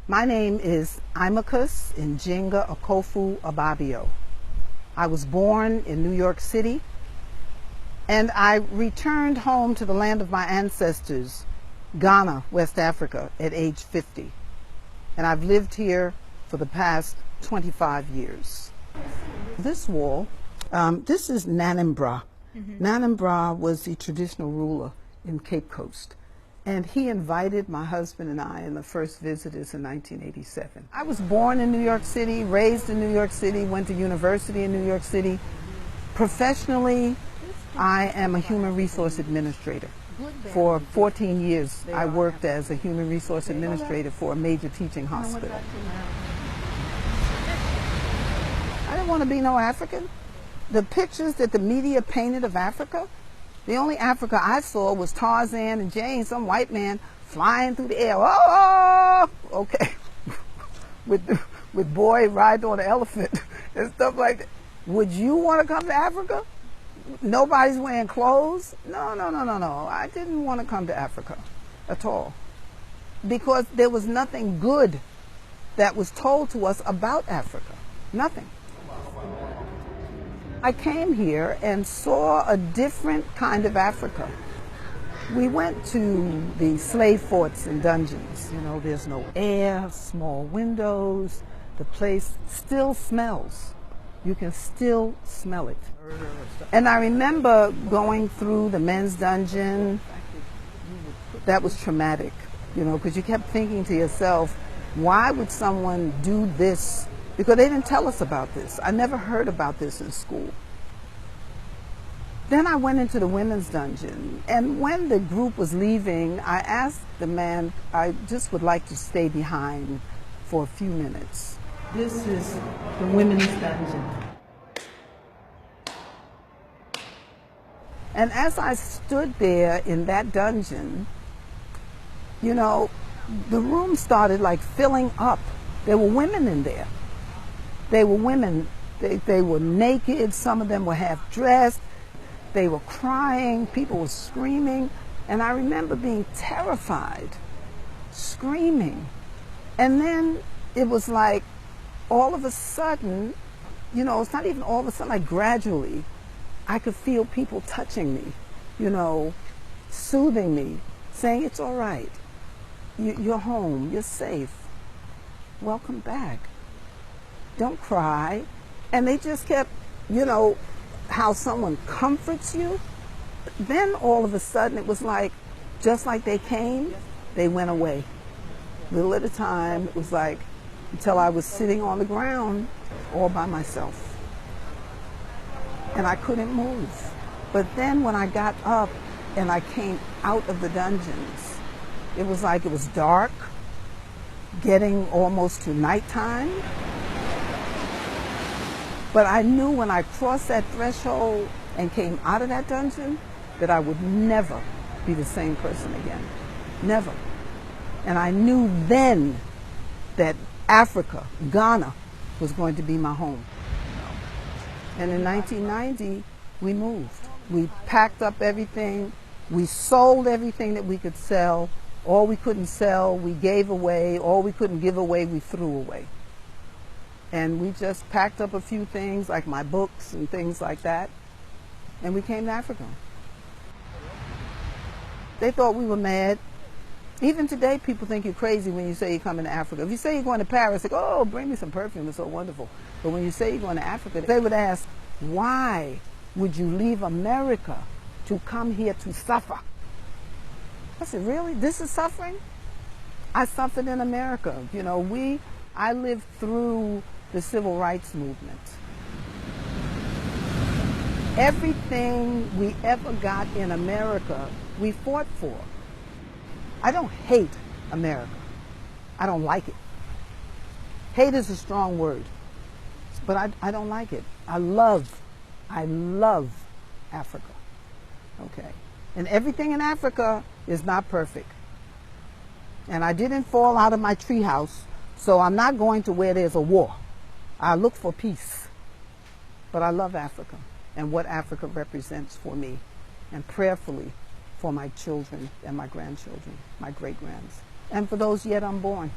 My name is Imachus Njinga Okofu Ababio. I was born in New York City, and I returned home to the land of my ancestors, Ghana, West Africa, at age 50. And I've lived here for the past 25 years. This wall, this is Nanambra. Nanambra was the traditional ruler in Cape Coast. And he invited my husband and I in the first visitors in 1987. I was born in New York City, raised in New York City, went to university in New York City. Professionally, I am a human resource administrator. For 14 years, I worked as a human resource administrator for a major teaching hospital. I didn't want to be no African. The pictures that the media painted of Africa, the only Africa I saw was Tarzan and Jane, some white man flying through the air. Oh, okay. with boy riding on an elephant and stuff like that. Would you want to come to Africa? Nobody's wearing clothes? No. I didn't want to come to Africa at all. Because there was nothing good that was told to us about Africa. Nothing. I came here and saw a different kind of Africa. We went to the slave forts and dungeons. You know, there's no air, small windows. The place still smells. You can still smell it. And I remember going through the men's dungeon. That was traumatic, you know, because you kept thinking to yourself, why would someone do this? Because they didn't tell us about this. I never heard about this in school. Then I went into the women's dungeon, and when the group was leaving, I asked the man, I just would like to stay behind for a few minutes. This is the women's dungeon. And as I stood there in that dungeon, you know, the room started like filling up. There were women in there. They were women. They were naked. Some of them were half dressed. They were crying. People were screaming. And I remember being terrified, screaming. And then it was like all of a sudden, you know, it's not even all of a sudden, like gradually, I could feel people touching me, you know, soothing me, saying, it's all right. You're home. You're safe. Welcome back. Don't cry. And they just kept, you know, how someone comforts you. Then all of a sudden it was like, just like they came, they went away. Little at a time, it was like, until I was sitting on the ground all by myself. And I couldn't move. But then when I got up and I came out of the dungeons, it was like it was dark, getting almost to nighttime. But I knew when I crossed that threshold and came out of that dungeon that I would never be the same person again. Never. And I knew then that Africa, Ghana, was going to be my home. And in 1990, we moved. We packed up everything. We sold everything that we could sell. All we couldn't sell, we gave away. All we couldn't give away, we threw away. And we just packed up a few things, like my books and things like that, and we came to Africa. They thought we were mad. Even today, people think you're crazy when you say you're coming to Africa. If you say you're going to Paris, they go, oh, bring me some perfume, it's so wonderful. But when you say you're going to Africa, they would ask, why would you leave America to come here to suffer? I said, really? This is suffering? I suffered in America. You know, I lived through the civil rights movement. Everything we ever got in America, we fought for. I don't hate America. I don't like it. Hate is a strong word, but I don't like it. I love Africa. Okay. And everything in Africa is not perfect. And I didn't fall out of my treehouse, so I'm not going to where there's a war. I look for peace. But I love Africa and what Africa represents for me, and prayerfully for my children and my grandchildren, my great-grands, and for those yet unborn.